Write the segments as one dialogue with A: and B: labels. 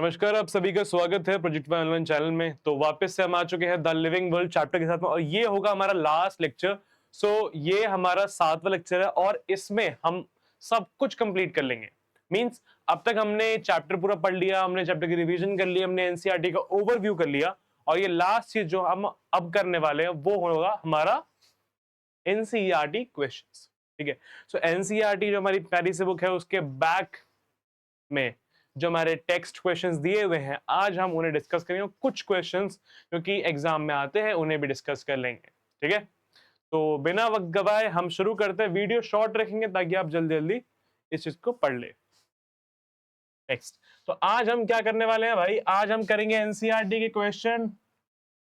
A: नमस्कार, आप सभी का स्वागत है प्रोजेक्ट वन ऑनलाइन चैनल में। तो वापस से हम आ चुके हैं द लिविंग वर्ल्ड चैप्टर के साथ में और ये होगा हमारा लास्ट लेक्चर। ये हमारा 7वां लेक्चर है और इसमें हम सब कुछ कंप्लीट कर लेंगे। मींस अब तक हमने चैप्टर पूरा पढ़ लिया, हमने चैप्टर की रिवीजन कर लिया, हमने एनसीईआरटी का ओवरव्यू कर लिया और ये लास्ट चीज जो हम अब करने वाले हैं वो होगा हमारा एनसीईआरटी क्वेश्चंस। ठीक है, सो एनसीईआरटी जो हमारी प्यारी सी बुक है उसके बैक में जो हमारे टेक्स्ट क्वेश्चंस दिए हुए हैं आज हम उन्हें डिस्कस करेंगे। कुछ क्वेश्चंस जो कि एग्जाम में आते हैं उन्हें भी डिस्कस कर लेंगे। ठीक है, तो बिना वक्त गवाए हम शुरू करते हैं। वीडियो शॉर्ट रखेंगे ताकि आप जल्दी जल्दी इस चीज को पढ़ ले। नेक्स्ट, तो आज हम क्या करने वाले हैं भाई, आज हम करेंगे एनसीईआरटी के क्वेश्चन।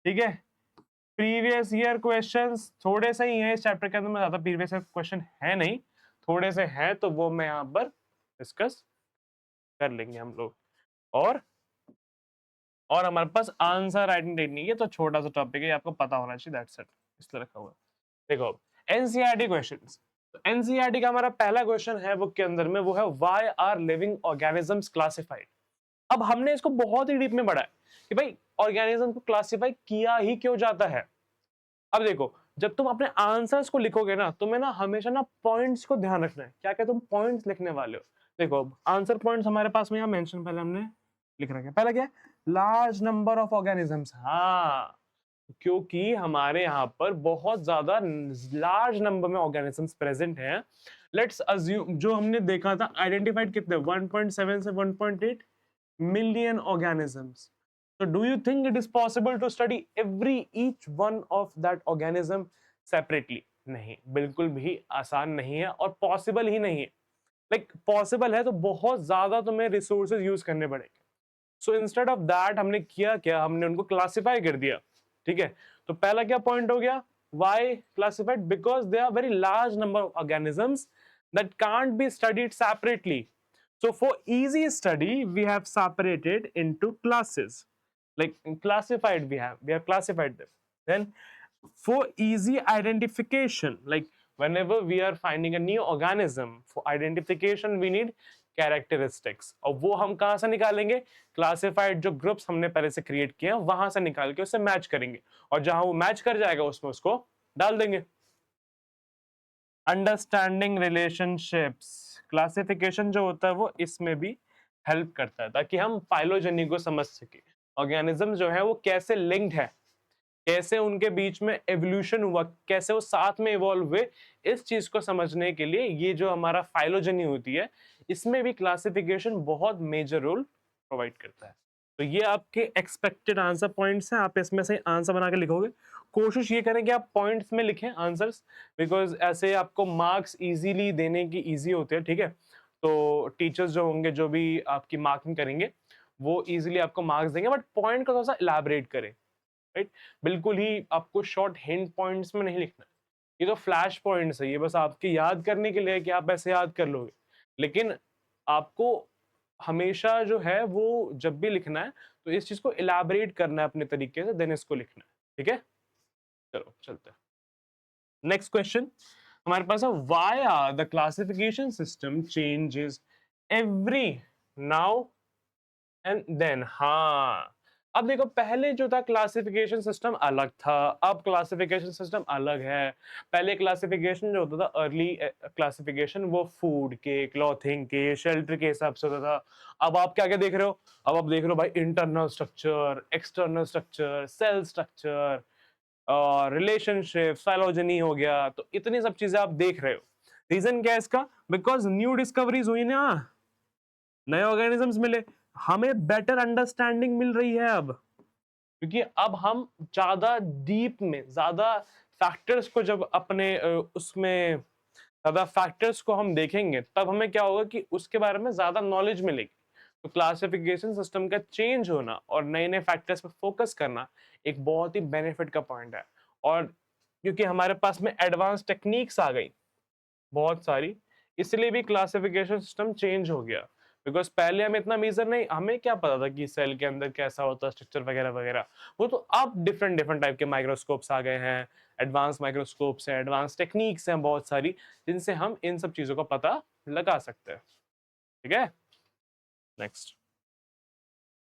A: ठीक है, प्रीवियस ईयर क्वेश्चंस थोड़े से ही हैं इस चैप्टर के अंदर में, ज्यादा प्रीवियस ईयर क्वेश्चन है नहीं, थोड़े से हैं तो वो मैं यहाँ पर डिस्कस कर लेंगे हम लोग। और हमारे पास आंसर राइटिंग टेक्निक है, तो छोटा सा टॉपिक है, आपको पता होना चाहिए, दैट्स इट, इसलिए रखा हुआ है। देखो एनसीईआरटी क्वेश्चंस, तो एनसीईआरटी का हमारा पहला क्वेश्चन है बुक के अंदर में, वो है why are living organisms classified. अब हमने इसको बहुत ही डीप में पढ़ा है कि भाई ऑर्गेनिज्म को क्लासिफाई किया ही क्यों जाता है। अब देखो, जब तुम अपने आंसर्स को लिखोगे ना, तुम्हें ना हमेशा ना पॉइंट्स को ध्यान रखना है, क्या क्या तुम पॉइंट्स लिखने वाले हो। देखो आंसर पॉइंट्स हमारे पास में यहाँ मेंशन पहले हमने लिख रखा है। पहला क्या है, लार्ज नंबर ऑफ ऑर्गेनिजम्स। हाँ, क्योंकि हमारे यहाँ पर बहुत ज्यादा लार्ज नंबर में ऑर्गेनिजम्स प्रेजेंट हैं। लेट्स अज्यूम जो हमने देखा था, आइडेंटिफाइड कितने, 1.7 से 1.8 million organisms. So do you think it is possible to study each one of that organism separately? नहीं, बिल्कुल भी आसान नहीं है और पॉसिबल ही नहीं है। लाइक पॉसिबल है तो बहुत ज्यादा तुम्हें रिसोर्सेज यूज करने पड़ेंगे। सो इंस्टेड ऑफ दैट हमने किया क्या, हमने उनको क्लासिफाई कर दिया। ठीक है, तो पहला क्या पॉइंट हो गया, why classified, because they are very large number of organisms that can't be studied separately. So for easy study, we have separated into classes. Like classified, we have classified them. Then for easy identification, like whenever we are finding a new organism, for identification we need characteristics. और वो हम कहाँ से निकालेंगे, classified जो groups हमने पहले से क्रिएट किए हैं वहां से निकाल के उससे मैच करेंगे और जहां वो मैच कर जाएगा उसमें उसको डाल देंगे। अंडरस्टैंडिंग रिलेशनशिप्स, क्लासिफिकेशन जो होता है वो इसमें भी हेल्प करता है ताकि हम फाइलोजेनी को समझ सके, ऑर्गेनिज्म जो है वो कैसे लिंक्ड है, कैसे उनके बीच में एवोल्यूशन हुआ, कैसे वो साथ में इवॉल्व हुए। इस चीज को समझने के लिए ये जो हमारा फाइलोजेनी होती है इसमें भी क्लासिफिकेशन बहुत मेजर रोल प्रोवाइड करता है। तो ये आपके एक्सपेक्टेड आंसर पॉइंट्स हैं, आप इसमें से आंसर बना के लिखोगे। कोशिश ये करें कि आप पॉइंट्स में लिखें आंसर्स, बिकॉज ऐसे आपको मार्क्स इजीली देने की इजी होते हैं। ठीक है, तो टीचर्स जो होंगे जो भी आपकी मार्किंग करेंगे वो इजीली आपको मार्क्स देंगे, बट पॉइंट को थोड़ा सा इलैबोरेट करें। राइट, बिल्कुल ही आपको शॉर्ट हिंट पॉइंट्स में नहीं लिखना। ये तो फ्लैश पॉइंट्स है, ये बस आपके याद करने के लिए है कि आप ऐसे याद कर लोगे, लेकिन आपको हमेशा जो है वो जब भी लिखना है तो इस चीज को इलैबोरेट करना है अपने तरीके से, देन इसको लिखना है। ठीक है, चलो चलते हैं। नेक्स्ट क्वेश्चन हमारे पास है, why are the classification system changes every now and then. हाँ, अब देखो पहले जो था क्लासिफिकेशन सिस्टम अलग था, अब क्लासिफिकेशन सिस्टम अलग है। पहले क्लासिफिकेशन जो होता था, अर्ली क्लासिफिकेशन, वो फूड के, क्लॉथिंग के, शेल्टर के हिसाब से होता था। अब आप क्या क्या देख रहे हो, अब आप देख रहे हो भाई internal structure, external structure, cell structure और रिलेशनशिप, फाइलोजेनी हो गया, तो इतनी सब चीजें आप देख रहे हो। रीजन क्या है इसका, बिकॉज न्यू डिस्कवरीज हुई ना, नए ऑर्गेनिजम्स मिले, हमें बेटर अंडरस्टैंडिंग मिल रही है अब, क्योंकि अब हम ज्यादा डीप में, ज्यादा फैक्टर्स को जब अपने उसमें ज्यादा फैक्टर्स को हम देखेंगे तब हमें क्या होगा कि उसके बारे में ज्यादा नॉलेज मिलेगी। तो क्लासिफिकेशन सिस्टम का चेंज होना और नए नए फैक्टर्स पर फोकस करना एक बहुत ही बेनिफिट का पॉइंट है। और क्योंकि हमारे पास में एडवांस टेक्निक्स आ गई बहुत सारी, इसलिए भी क्लासिफिकेशन सिस्टम चेंज हो गया। बिकॉज पहले हमें इतना मेजर नहीं, हमें क्या पता था कि सेल के अंदर कैसा होता है स्ट्रक्चर वगैरह वगैरह, वो तो अब डिफरेंट डिफरेंट टाइप के माइक्रोस्कोप्स आ गए हैं, एडवांस माइक्रोस्कोप्स हैं, एडवांस टेक्निक्स हैं बहुत सारी, जिनसे हम इन सब चीजों का पता लगा सकते हैं। ठीक है, next,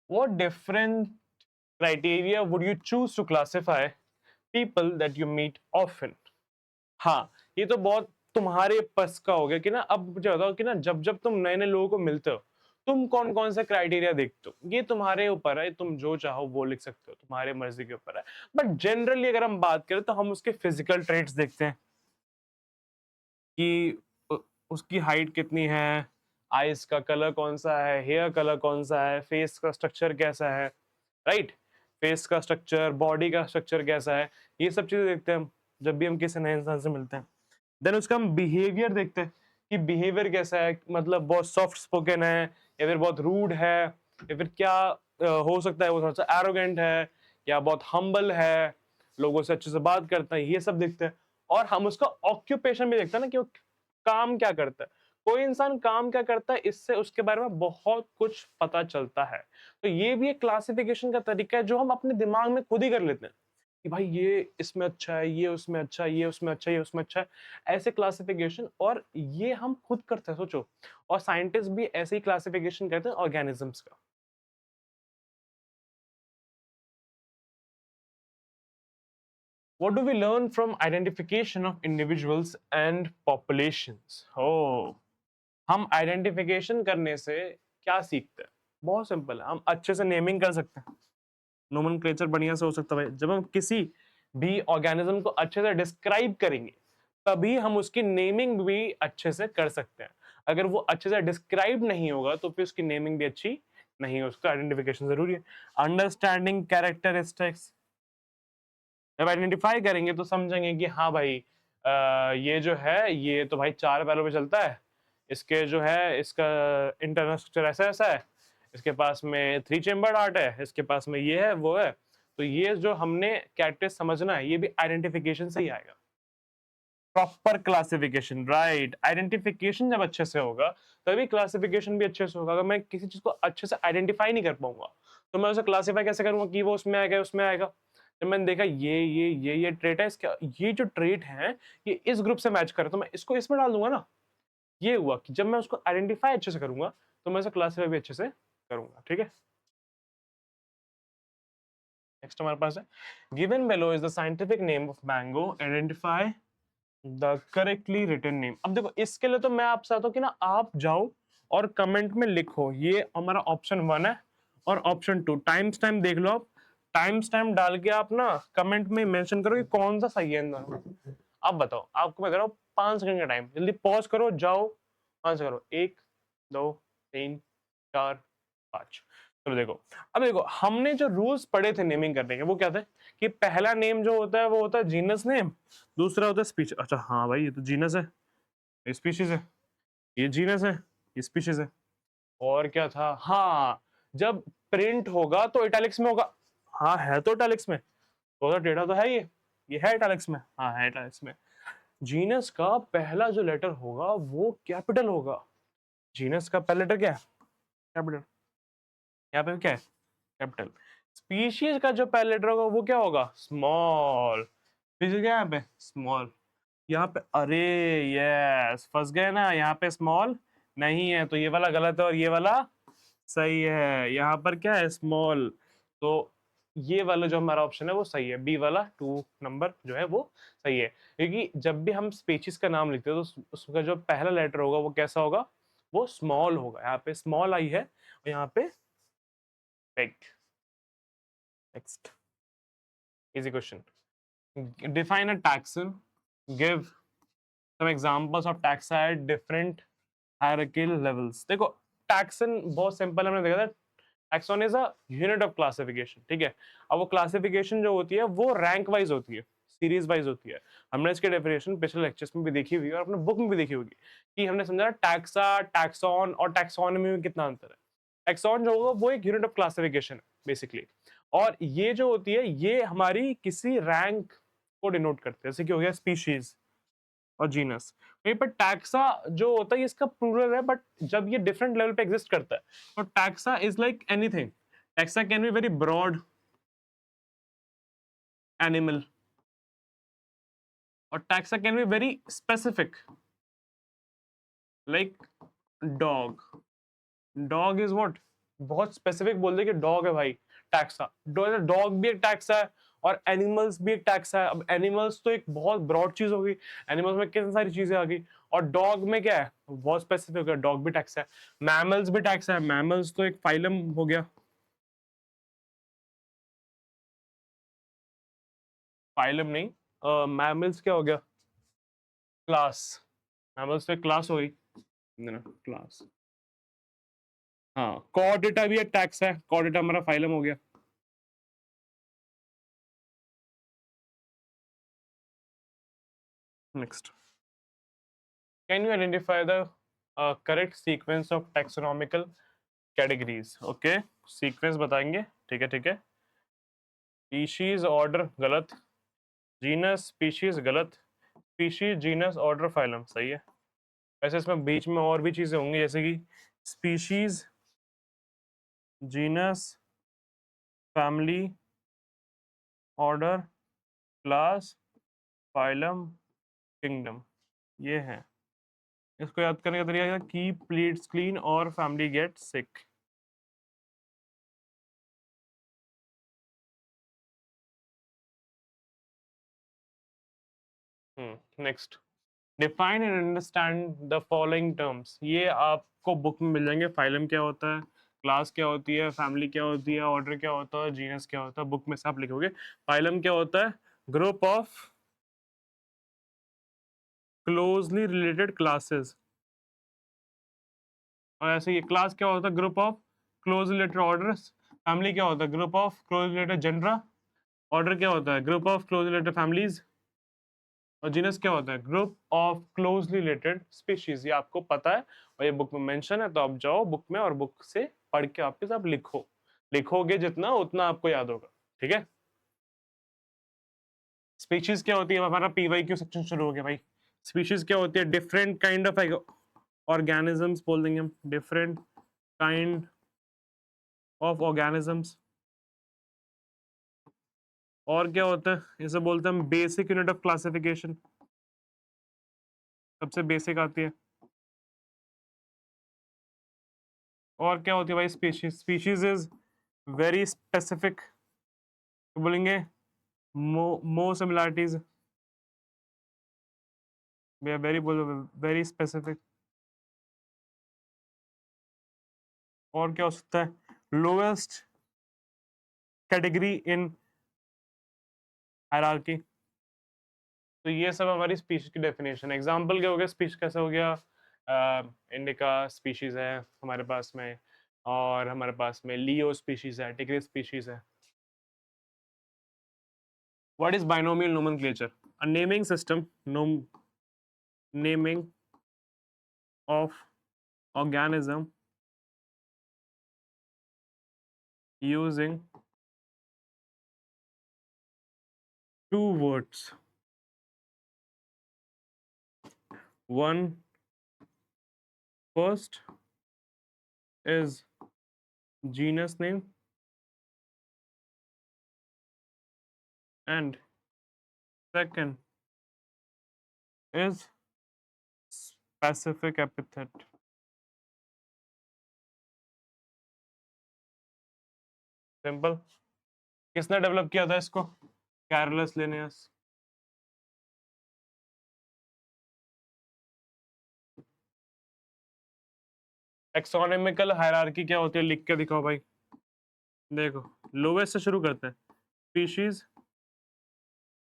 A: What different criteria would you choose to classify people that you meet often? हाँ, ये तो बहुत तुम्हारे बस का हो गया कि ना, अब मुझे बताओ कि ना जब जब तुम नए नए लोगों को मिलते हो, तुम कौन कौन सा क्राइटेरिया देखते हो, ये तुम्हारे ऊपर है, तुम जो चाहो वो लिख सकते हो, तुम्हारे मर्जी के ऊपर है। बट जनरली अगर हम बात करें तो हम उसके फिजिकल ट्रेट्स देखते हैं कि उसकी हाइट कितनी है, आईज का कलर कौन सा है, हेयर कलर कौन सा है, फेस का स्ट्रक्चर कैसा है, राइट? फेस का स्ट्रक्चर, बॉडी का स्ट्रक्चर कैसा है, ये सब चीजें देखते हैं हम जब भी हम किसी नए इंसान से मिलते हैं। देन उसका हम बिहेवियर देखते हैं कि बिहेवियर कैसा है, मतलब बहुत सॉफ्ट स्पोकन है या फिर बहुत रूड है, या फिर क्या हो सकता है वो थोड़ा सा एरोगेंट है या बहुत हम्बल है, लोगों से अच्छे से बात करता है, ये सब देखते हैं। और हम उसका ऑक्यूपेशन भी देखते हैं ना कि वो काम क्या करता है। कोई इंसान काम क्या करता है, इससे उसके बारे में बहुत कुछ पता चलता है। तो ये भी एक क्लासिफिकेशन का तरीका है जो हम अपने दिमाग में खुद ही कर लेते हैं कि भाई ये इसमें अच्छा है, ये उसमें अच्छा है, ये उसमें अच्छा है, ये उसमें अच्छा है, ऐसे क्लासिफिकेशन। और ये हम खुद करते हैं, सोचो। और साइंटिस्ट भी ऐसे ही क्लासिफिकेशन करते हैं ऑर्गेनिजम्स का। What do we learn from identification of individuals and populations? Oh, हम आइडेंटिफिकेशन करने से क्या सीखते हैं? बहुत सिंपल है, हम अच्छे से नेमिंग कर सकते हैं, नोमेनक्लेचर बढ़िया से हो सकता है। जब हम किसी भी ऑर्गेनिज्म को अच्छे से डिस्क्राइब करेंगे, तभी हम उसकी नेमिंग भी अच्छे से कर सकते हैं। अगर वो अच्छे से डिस्क्राइब नहीं होगा तो फिर उसकी नेमिंग भी अच्छी नहीं है, उसका आइडेंटिफिकेशन जरूरी है। अंडरस्टैंडिंग कैरेक्टरिस्टिक्स, जब आइडेंटिफाई करेंगे तो समझेंगे कि हाँ भाई, ये जो है ये तो भाई चार पैरों पे चलता है, इसके जो है इसका इंटरनल स्ट्रक्चर ऐसा ऐसा है, इसके पास में थ्री चेम्बर्ड हार्ट है, इसके पास में ये है वो है। तो ये जो हमने कैरेक्टर समझना है, ये भी आइडेंटिफिकेशन से ही आएगा। Proper classification, right? आइडेंटिफिकेशन जब अच्छे से होगा तभी क्लासिफिकेशन भी अच्छे से होगा। अगर मैं किसी चीज को अच्छे से आइडेंटिफाई नहीं कर पाऊंगा तो मैं उसे क्लासिफाई कैसे करूंगा कि वो उसमें आएगा उसमें आएगा। जब मैंने देखा ये ट्रेट है, इसका ये जो ट्रेट है ये इस ग्रुप से मैच कर रहा है, तो मैं इसको इसमें डाल दूंगा ना। ये हुआ कि जब मैं उसको आइडेंटिफाई अच्छे से करूंगा तो मैं उसे क्लासिफाई भी अच्छे से करूंगा। ठीक है, नेक्स्ट हमारे पास है, given below is the scientific name of mango, identify the correctly written name. अब देखो इसके लिए तो मैं आपसे आता हूँ कि ना आप जाओ और कमेंट में लिखो, ये हमारा ऑप्शन 1 है और ऑप्शन 2, टाइम्स टाइम देख लो आप। टाइम्स टाइम डाल के आप ना कमेंट में मेंशन करो कि कौन सा सही है इन दोनों में। आप बताओ, आपको मैं कह रहा हूँ 5 सेकंड का टाइम, जल्दी पॉज करो, जाओ आंसर करो। 1, 2, 3, 4, 5। चलो देखो, अब देखो हमने जो रूल्स पढ़े थे नेमिंग करने के, वो क्या थे कि पहला नेम जो होता है वो होता है जीनस नेम, दूसरा होता है स्पीशीज। अच्छा हाँ भाई, ये तो जीनस है, ये स्पीशीज है, ये जीनस है, ये स्पीशीज है। और क्या था, हाँ, जब प्रिंट होगा तो इटैलिक्स में होगा। हाँ है तो इटैलिक्स में, तो डेटा तो है ये है इटैलिक्स में, हाँ है इटैलिक्स में। जीनस का पहला जो लेटर होगा वो कैपिटल होगा। जीनस का पहला लेटर क्या है? कैपिटल। यहाँ पे क्या है? कैपिटल। स्पीशीज का जो पहला लेटर होगा वो क्या होगा? स्मॉल। स्पीशीज क्या है यहाँ पे? स्मॉल। यहाँ पे अरे यस, फंस गए ना, यहाँ पे स्मॉल नहीं है तो ये वाला गलत है और ये वाला सही है। यहाँ पर क्या है? स्मॉल। तो ये वाला जो हमारा ऑप्शन है वो सही है, बी वाला 2 नंबर जो है वो सही है। क्योंकि जब भी हम स्पीशीज का नाम लिखते हैं तो उसका जो पहला लेटर होगा वो कैसा होगा? वो स्मॉल होगा। यहाँ पे स्मॉल आई है और यहाँ पे big. Next easy question, define a taxon, give some examples of taxa at different hierarchical levels। देखो टैक्सन बहुत सिंपल, हमने देखा था taxon is a unit of classification. ठीक है, अब वो क्लासिफिकेशन जो होती है वो रैंक वाइज होती है, सीरीज वाइज होती है। हमने इसकी डेफिनेशन पिछले लेक्चर्स में भी देखी हुई है और अपने बुक में भी देखी होगी कि हमने समझा टैक्सा, टैक्सॉन और टैक्सोनॉमी में कितना अंतर है। टैक्सॉन जो होगा वो एक यूनिट ऑफ क्लासिफिकेशन है बेसिकली, और ये जो होती है ये हमारी किसी रैंक को डिनोट करते हैं, जैसे कि हो गया स्पीशीज और जीनस। वहीं पर टैक्सा जो होता है इसका प्लूरल है, बट जब ये डिफरेंट लेवल पे एग्जिस्ट करता है तो taxa is like anything. Taxa can be very broad animal और taxa can be very specific like dog. Dog is what? बहुत स्पेसिफिक बोल दे कि डॉग है भाई, टैक्सा। डॉग भी एक टैक्सा है और एनिमल्स भी एक टैक्सा है। अब एनिमल्स तो एक बहुत ब्रॉड चीज होगी, एनिमल्स में कितनी सारी चीजें आ गई, और डॉग में क्या है, बहुत स्पेसिफिक है, डॉग भी टैक्सा है। मैमल्स भी टैक्सा है, मैमल्स तो एक फाइलम हो गया, फाइलम नहीं, मैमल्स क्या हो गया, क्लास। मैमल्स तो एक क्लास हो गई ना, क्लास। हाँ, कॉर्डेटा भी एक टैक्स है, कॉर्डेटा हमारा फाइलम हो गया। Next, can you identify the correct sequence of taxonomical categories? Okay, sequence बताएंगे, ठीक है ठीक है। स्पीशीज ऑर्डर गलत, जीनस स्पीशीज गलत, स्पीशीज जीनस ऑर्डर फाइलम सही है। वैसे इसमें बीच में और भी चीजें होंगी, जैसे कि species, genus, family, order, class, phylum, kingdom, ये है। इसको याद करने का तरीका कीप प्लीट्स क्लीन और family get sick. Next, define and understand the following terms. ये आपको बुक में मिल जाएंगे। फाइलम क्या होता है, क्लास क्या होती है, फैमिली क्या होती है, ऑर्डर क्या होता है, जीनस क्या होता है, बुक में से आप लिखोगे। फाइलम क्या होता है, group of closely related classes, और ऐसे ही क्लास क्या होता है, group of close related orders. Family क्या होता है, group of close related genera. Order क्या होता है, group of close related families. और जीनस क्या होता है, group of closely related species. ये आपको पता है और ये बुक में मेंशन है, तो आप जाओ बुक में और बुक से पढ़ के आपके साथ लिखो। लिखोगे जितना उतना आपको याद होगा, ठीक है। स्पीशीज क्या होती है, हमारा पीवाईक्यू सेक्शन शुरू हो गया भाई। स्पीशीज क्या होती है, डिफरेंट काइंड ऑफ ऑर्गेनिजम्स बोल देंगे हम, डिफरेंट काइंड ऑफ ऑर्गेनिजम्स। और क्या होता है, इसे बोलते हैं हम बेसिक यूनिट ऑफ क्लासिफिकेशन, सबसे बेसिक आती है। और क्या होती है भाई, species. Species is very specific, बोलेंगे मोर सिमिलैरिटीज, वेरी वेरी स्पेसिफिक। और क्या हो सकता है, लोएस्ट कैटेगरी इन हायरार्की। तो ये सब हमारी स्पीशीज की डेफिनेशन है। एग्जांपल क्या हो गया, स्पीशीज कैसे हो गया, इंडिका स्पीशीज है हमारे पास में, और हमारे पास में लियो स्पीशीज है, टिग्रिस स्पीशीज है। What is binomial nomenclature? A naming system, naming of organism using two words. One, first is genus name and second is specific epithet. Simple. किसने डेवलप किया था इसको, कैरलस लिनियस। एक्सोनॉमिकल हायरार्की क्या होती है, लिख के दिखाओ भाई। देखो, लोवेस्ट से शुरू करते हैं, species,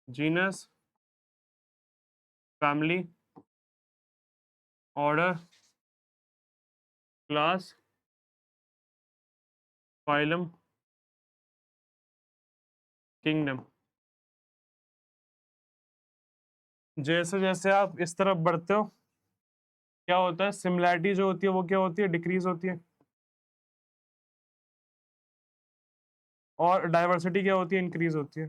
A: genus, family, order, class, phylum, kingdom. जैसे जैसे आप इस तरफ बढ़ते हो, क्या होता है, सिमिलैरिटी जो होती है वो क्या होती है, डिक्रीज होती है, और डाइवर्सिटी क्या होती है, इंक्रीज होती है।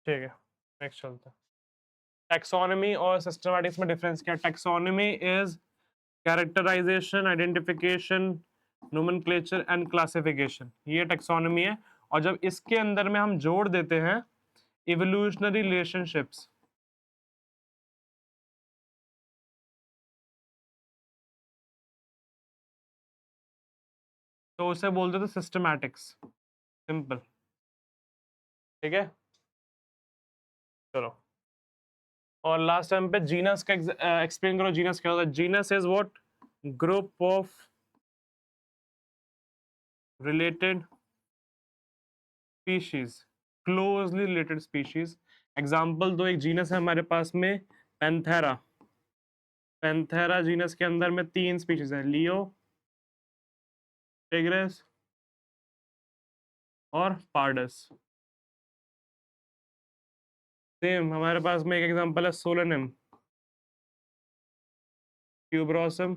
A: ठीक है, नेक्स्ट चलते हैं। टैक्सोनॉमी और सिस्टमैटिक्स में डिफरेंस क्या है? Taxonomy is characterisation, identification, nomenclature and classification, ये टैक्सोनॉमी है। और जब इसके अंदर में हम जोड़ देते हैं इवोल्यूशनरी रिलेशनशिप्स, तो उसे बोलते थे सिस्टमैटिक्स, सिंपल। ठीक है, चलो। और लास्ट टाइम पे जीनस का एक्सप्लेन करो। जीनस क्या होता है? Genus is what? Group of related species, closely related species. Example दो। एक जीनस है हमारे पास में पैंथेरा। पैंथेरा जीनस के अंदर में 3 स्पीशीज है, लियो, टिग्रेस और पार्डस। सेम हमारे पास में एक एग्जांपल है solanum, tuberosum,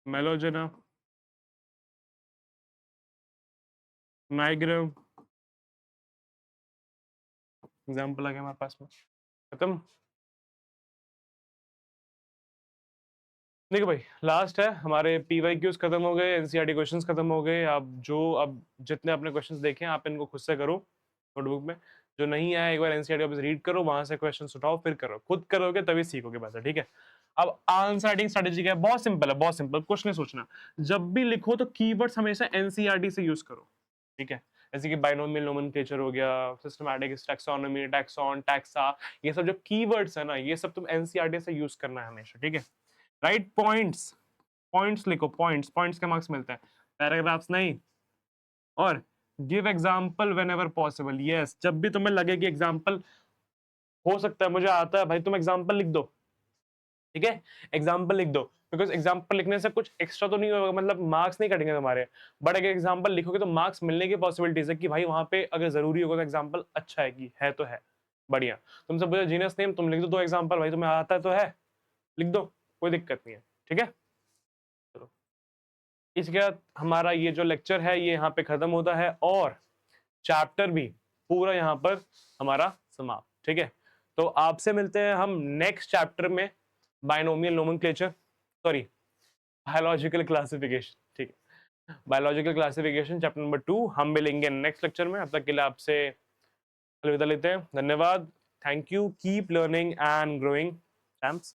A: melongena, nigrum. Example आ गया हमारे पास में, खत्म। देखो भाई, लास्ट है हमारे पीवाईक्यूज खत्म हो गए, एनसीईआरटी क्वेश्चंस खत्म हो गए। अब जितने अपने क्वेश्चंस देखे आप इनको खुद से करो नोटबुक में। जो नहीं आया एक बार एनसीईआरटी वापस रीड करो, वहां से क्वेश्चंस उठाओ, फिर करो। खुद करोगे तभी सीखोगे बात है, ठीक है। अब आंसर राइटिंग स्ट्रेटेजी क्या है? बहुत सिंपल है, बहुत सिंपल, कुछ नहीं सोचना। जब भी लिखो तो कीवर्ड्स हमेशा एनसीईआरटी से यूज करो, ठीक है। जैसे कि बाइनोमियल नोमेनक्लेचर हो गया, सिस्टमैटिक, टैक्सोनॉमी, टैक्सॉन, टैक्सा, ये सब जो कीवर्ड्स है ना, ये सब तुम एनसीईआरटी से यूज करना है हमेशा, ठीक है। राइट, पॉइंट्स, पॉइंट्स लिखो, पॉइंट्स, पॉइंट्स के मार्क्स मिलते हैं, पैराग्राफ्स नहीं। और give example whenever possible. Yes, जब भी तुम्हें लगे कि एग्जांपल हो सकता है मुझे आता है, भाई तुम एग्जांपल लिख दो, ठीक है। एग्जांपल लिख दो, बिकॉज एग्जांपल लिखने से कुछ एक्स्ट्रा तो नहीं होगा, मतलब मार्क्स नहीं कटेंगे तुम्हारे। बट अगर एग्जांपल लिखोगे तो मार्क्स मिलने की पॉसिबिलिटीज है कि भाई वहां पे अगर जरूरी होगा तो एग्जांपल अच्छा है कि है तो है, बढ़िया। तुमसे पूछा जीनस नेम, तुम लिख दो 2 एग्जांपल, भाई तुम्हें आता है तो है, लिख दो, कोई दिक्कत नहीं है, ठीक है। चलो, इसके बाद हमारा ये जो लेक्चर है ये यहाँ पे खत्म होता है, और चैप्टर भी पूरा यहाँ पर हमारा समाप्त, ठीक है। तो आपसे मिलते हैं हम नेक्स्ट चैप्टर में, binomial nomenclature, sorry biological classification, ठीक है। बायोलॉजिकल क्लासिफिकेशन चैप्टर नंबर 2 हम मिलेंगे नेक्स्ट लेक्चर में। अब तक के लिए आपसे अलविदा लेते हैं, धन्यवाद, thank you, keep learning and growing, thanks.